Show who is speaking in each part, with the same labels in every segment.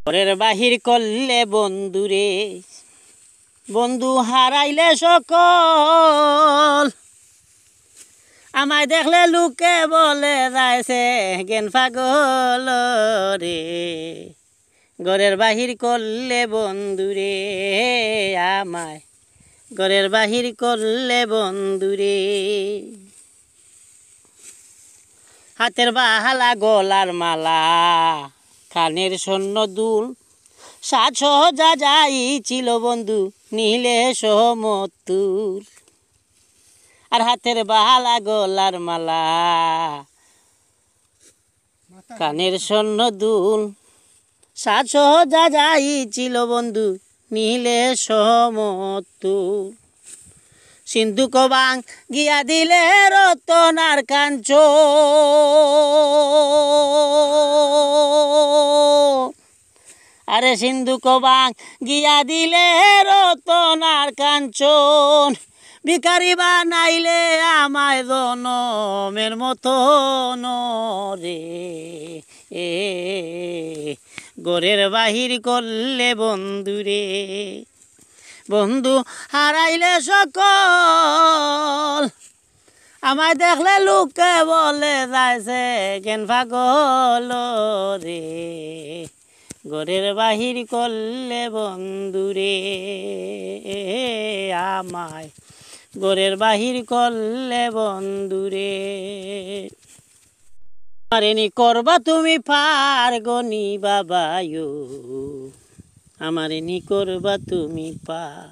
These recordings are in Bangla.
Speaker 1: ঘরের বাহির করলে বন্ধুরে, বন্ধু হারাইলে সকল। আমায় দেখলে লোকে বলে যাইছে জ্ঞান পাগল রে। ঘরের বাহির করলে বন্ধুরে, আমায় ঘরের বাহির করলে বন্ধুরে। হাতের বাহালা গলার মালা, কানের স্বর্ণ দুল, সাজ সহজা যাইছিল বন্ধু নীলে সমতুল। আর হাতের বাহালা গলার মালা, কানের স্বর্ণ দুল, সাজ সহজা যাইছিল বন্ধু নীলে সমতুল। সিন্ধুক বাং গিয়া দিলে রতনার কাঞ্চন। আরে সিন্ধুক বাং গিয়া দিলে রতনার কাঞ্চন। ভিখারি বানাইলে আমায় জনমের মতন রে। ঘরের বাহির করলে বন্ধুরে, বন্ধু হারাইলে সকল। আমায় দেখলে লোকে বলে যাইছে জ্ঞান পাগল রে। ঘরের বাহির করলে বন্ধুরে, আমায় ঘরের বাহির করলে বন্ধুরে। আমারে নি করবা তুমি পার গনি বাবায়ো, আমারে নি করবা তুমি পার,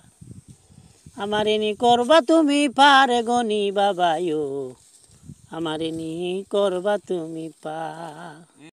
Speaker 1: আমারে নি করবা তুমি পার গনি বাবায়ো, আমারে নি করবা তুমি পার।